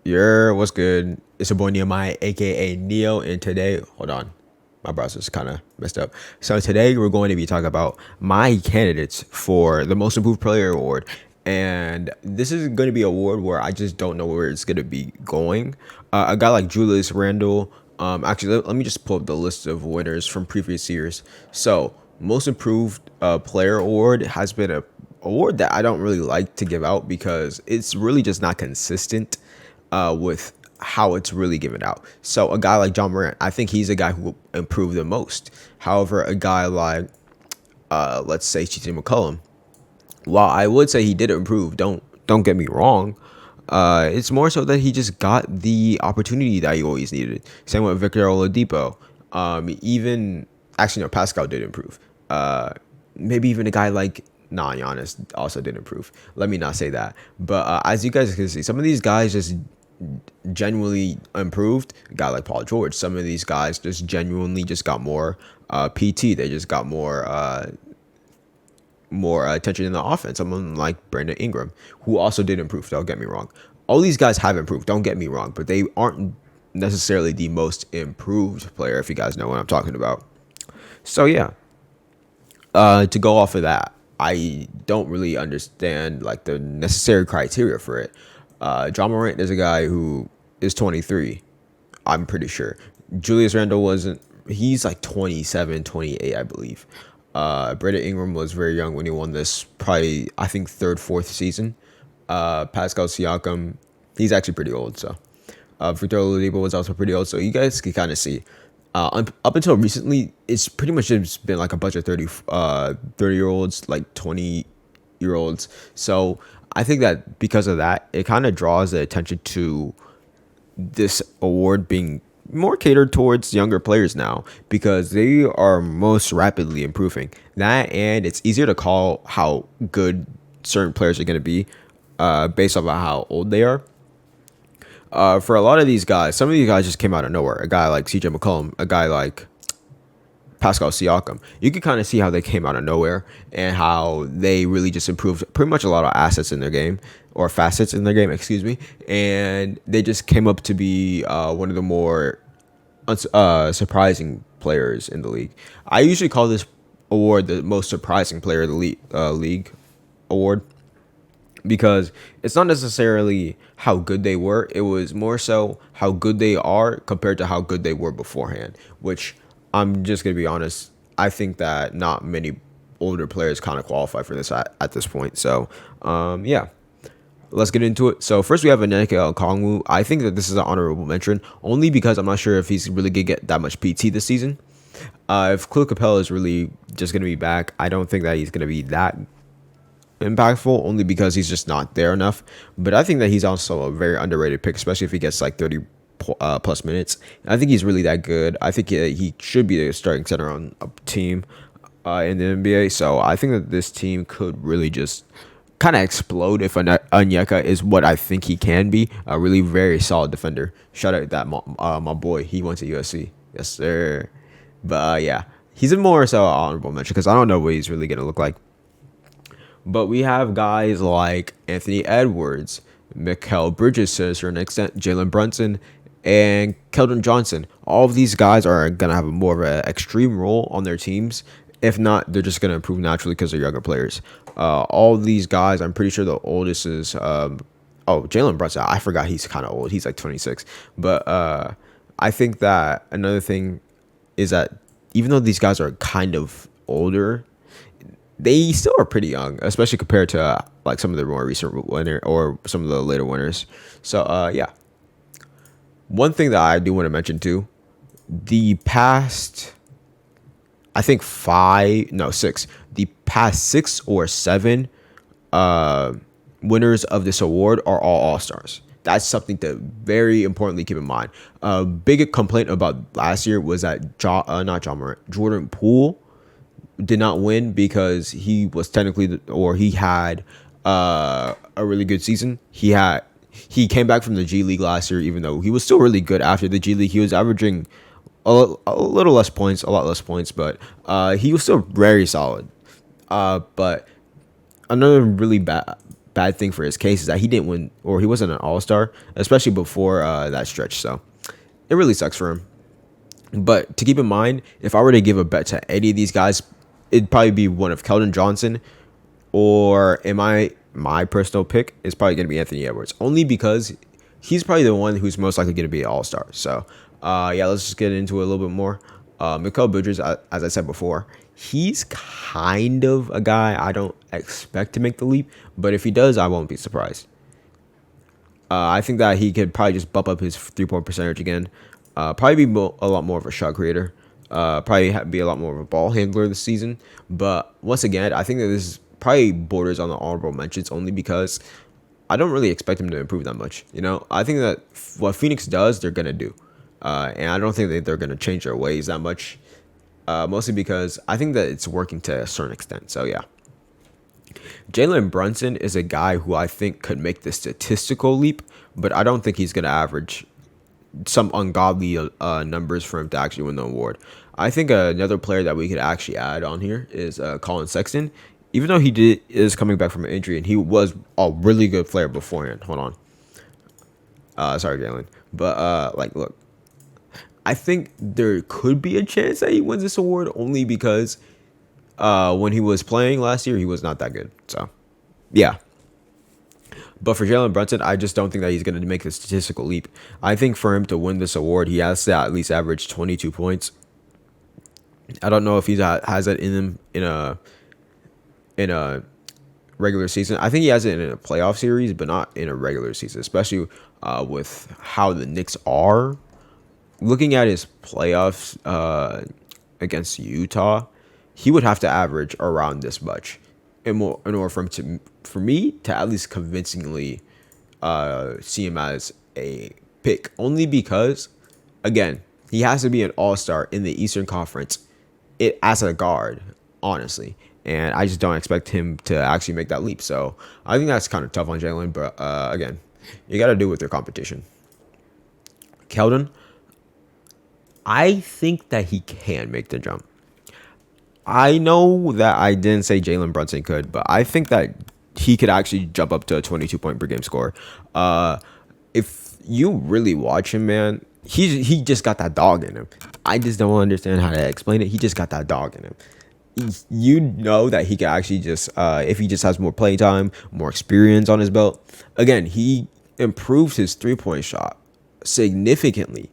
What's good? It's your boy Nehemiah, aka Neo, and today, hold on, my browser's kind of messed up. So today we're going to be talking about my candidates for the Most Improved Player Award, and this is going to be an award where I just don't know where it's going to be going. A guy like Julius Randle. Actually, let me just pull up the list of winners from previous years. So, Most Improved Player Award has been a award that I don't really like to give out because it's really just not consistent with how it's really given out. So a guy like John Morant, I think he's a guy who improved the most. However, a guy like let's say CJ McCollum, while I would say he did improve, don't get me wrong. It's more so that he just got the opportunity that he always needed. Same with Victor Oladipo. Even actually no, Pascal did improve. Maybe even a guy like Giannis also did improve. Let me not say that. But as you guys can see, some of these guys just genuinely improved. A guy like Paul George. Some of these guys just genuinely just got more PT. They just got more attention in the offense. Someone like Brandon Ingram, who also did improve. Don't get me wrong. All these guys have improved. Don't get me wrong, but they aren't necessarily the most improved player. If you guys know what I'm talking about. So yeah, to go off of that, I don't really understand like the necessary criteria for it. John Morant is a guy who is 23. I'm pretty sure. Julius Randle wasn't. He's like 27, 28, I believe. Brandon Ingram was very young when he won this. Probably, I think third, fourth season. Pascal Siakam, he's actually pretty old. So, Victor Oladipo was also pretty old. So you guys can kind of see. Up until recently, it's pretty much just been like a bunch of 30 year olds, like 20-year olds. So I think that because of that, it kind of draws the attention to this award being more catered towards younger players now because they are most rapidly improving. That and it's easier to call how good certain players are going to be based off of how old they are. For a lot of these guys, some of these guys just came out of nowhere. A guy like CJ McCollum, a guy like Pascal Siakam, you can kind of see how they came out of nowhere and how they really just improved pretty much a lot of assets in their game or facets in their game, excuse me. And they just came up to be one of the more surprising players in the league. I usually call this award the most surprising player of the league award because it's not necessarily how good they were. It was more so how good they are compared to how good they were beforehand, which I'm just going to be honest. I think that not many older players kind of qualify for this at this point. So, yeah, let's get into it. So first we have Onyeka Okongwu. I think that this is an honorable mention only because I'm not sure if he's really going to get that much PT this season. If Clint Capella is really just going to be back, I don't think that he's going to be that impactful only because he's just not there enough. But I think that he's also a very underrated pick, especially if he gets like 30 plus minutes. I think he's really that good. I think he should be the starting center on a team in the NBA. So I think that this team could really just kind of explode if Onyeka is what I think he can be. A really very solid defender. Shout out that my boy. He went to USC. Yes, sir. But yeah, he's a more so honorable mention because I don't know what he's really gonna look like. But we have guys like Anthony Edwards, Mikal Bridges to a certain extent, Jalen Brunson, and Keldon Johnson. All of these guys are going to have more of an extreme role on their teams. If not, they're just going to improve naturally because they're younger players. All of these guys, I'm pretty sure the oldest is, Jalen Brunson. I forgot he's kind of old. He's like 26. But I think that another thing is that even though these guys are kind of older, they still are pretty young, especially compared to like some of the more recent winner or some of the later winners. So yeah, one thing that I do want to mention too, the past, I think five, no six, the past 6 or 7 winners of this award are all stars. That's something to very importantly keep in mind. A big complaint about last year was that not John Morant, Jordan Poole did not win because he was technically or he had a really good season. He came back from the G League last year, even though he was still really good after the G League. He was averaging a little less points, a lot less points, but he was still very solid. But another really bad thing for his case is that he didn't win or he wasn't an All Star, especially before that stretch. So it really sucks for him. But to keep in mind, if I were to give a bet to any of these guys, it'd probably be one of Keldon Johnson, or am I my personal pick is probably going to be Anthony Edwards, only because he's probably the one who's most likely going to be an All Star. So yeah, let's just get into it a little bit more. Mikael Bridges, as I said before, he's kind of a guy I don't expect to make the leap, but if he does, I won't be surprised. I think that he could probably just bump up his 3-point percentage again. Probably be a lot more of a shot creator. Probably be a lot more of a ball handler this season. But once again, I think that this is probably borders on the honorable mentions only because I don't really expect him to improve that much. You know, I think that what Phoenix does, they're gonna do, and I don't think that they're gonna change their ways that much. Mostly because I think that it's working to a certain extent. So yeah. Jalen Brunson is a guy who I think could make the statistical leap, but I don't think he's going to average some ungodly numbers for him to actually win the award. I think another player that we could actually add on here is Colin Sexton. Even though is coming back from an injury and he was a really good player beforehand. Hold on. Sorry, Jalen. But like, look, I think there could be a chance that he wins this award only because when he was playing last year, he was not that good. So, yeah. But for Jalen Brunson, I just don't think that he's going to make the statistical leap. I think for him to win this award, he has to at least average 22 points. I don't know if he has that in him in a regular season. I think he has it in a playoff series, but not in a regular season, especially with how the Knicks are. Looking at his playoffs against Utah, he would have to average around this much in order for me to at least convincingly see him as a pick. Only because, again, he has to be an all-star in the Eastern Conference as a guard, honestly. And I just don't expect him to actually make that leap. So I think that's kind of tough on Jalen. But again, you got to do with your competition. Keldon, I think that he can make the jump. I know that I didn't say Jalen Brunson could, but I think that he could actually jump up to a 22-point per game score. If you really watch him, man, he just got that dog in him. I just don't understand how to explain it. He just got that dog in him. You know that he can actually just, if he just has more play time, more experience on his belt. Again, he improved his 3-point shot significantly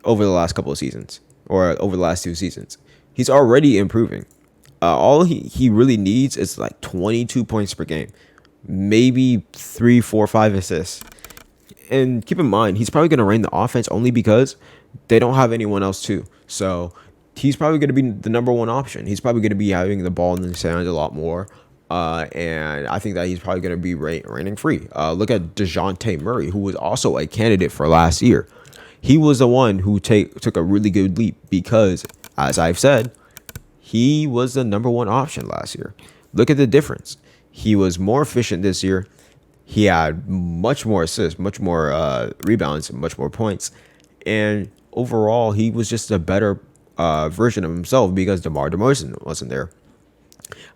over the last couple of seasons or over the last 2 seasons. He's already improving. All he really needs is like 22 points per game, maybe 3, 4, 5 assists. And keep in mind, he's probably going to reign the offense only because they don't have anyone else too. So he's probably going to be the number one option. He's probably going to be having the ball in his hands a lot more. And I think that he's probably going to be reigning free. Look at DeJounte Murray, who was also a candidate for last year. He was the one who took a really good leap because, as I've said, he was the number one option last year. Look at the difference. He was more efficient this year. He had much more assists, much more rebounds, much more points. And overall, he was just a better version of himself because DeMar DeRozan wasn't there.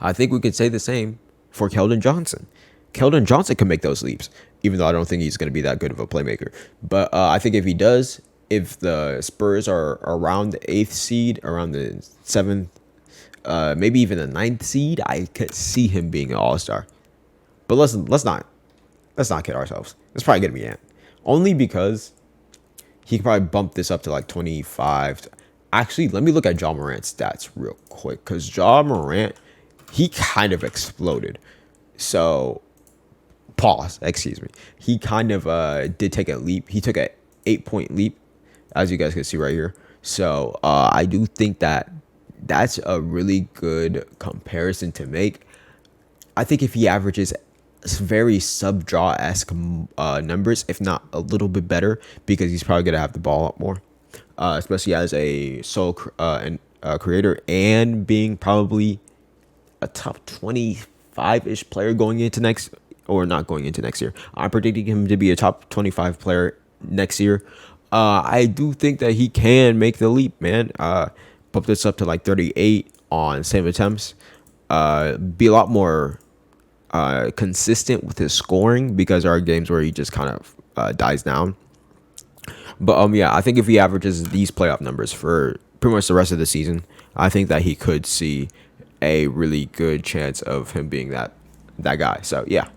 I think we could say the same for Keldon Johnson. Keldon Johnson can make those leaps, even though I don't think he's going to be that good of a playmaker. But I think if he does, if the Spurs are around the 8th seed, around the 7th, maybe even the 9th seed, I could see him being an all-star. But let's not kid ourselves. It's probably going to be Ant. Only because he could probably bump this up to like 25. Actually, let me look at Ja Morant's stats real quick. Because Ja Morant, he kind of exploded. So, pause, excuse me. He kind of did take a leap. He took a 8-point leap, as you guys can see right here. So, I do think that that's a really good comparison to make. I think if he averages very sub-draw-esque numbers, if not a little bit better, because he's probably going to have the ball up more, especially as a sole creator and being probably a top 25-ish player going into next, or not going into next year. I'm predicting him to be a top 25 player next year. I do think that he can make the leap, man. Bump this up to like 38 on same attempts. Be a lot more consistent with his scoring because there are games where he just kind of dies down. But yeah, I think if he averages these playoff numbers for pretty much the rest of the season, I think that he could see a really good chance of him being that guy. So yeah.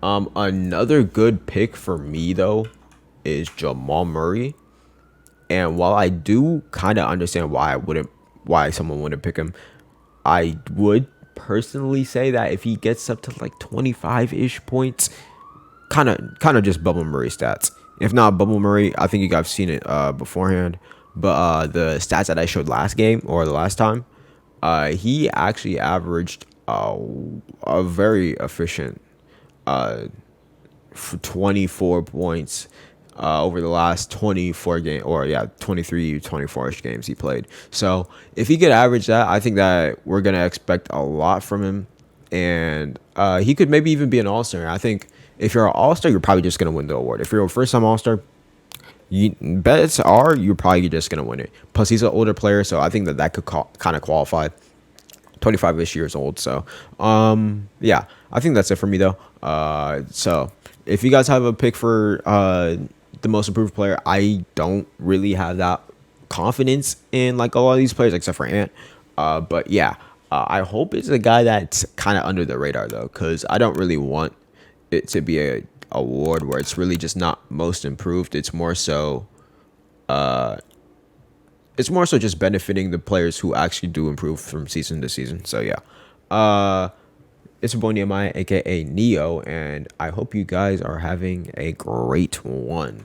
Another good pick for me though is Jamal Murray. And while I do kind of understand why someone wouldn't pick him, I would personally say that if he gets up to like 25-ish points, kind of just Bubble Murray stats. If not Bubble Murray, I think you guys have seen it beforehand. But the stats that I showed last game or the last time, he actually averaged a very efficient uh, 24 points over the last 24 game or yeah 23 24ish games he played. So if he could average that, I think that we're gonna expect a lot from him, and he could maybe even be an all-star. I think if you're an all-star, you're probably just gonna win the award. If you're a first-time all-star, bets are you're probably just gonna win it. Plus he's an older player, so I think that could kind of qualify. 25-ish years old. So, yeah, I think that's it for me though. So if you guys have a pick for the most improved player, I don't really have that confidence in like a lot of these players except for Ant. But yeah, I hope it's a guy that's kind of under the radar though, because I don't really want it to be a award where it's really just not most improved. It's more so just benefiting the players who actually do improve from season to season. So yeah. It's your boy Nehemiah, aka Neo, and I hope you guys are having a great one.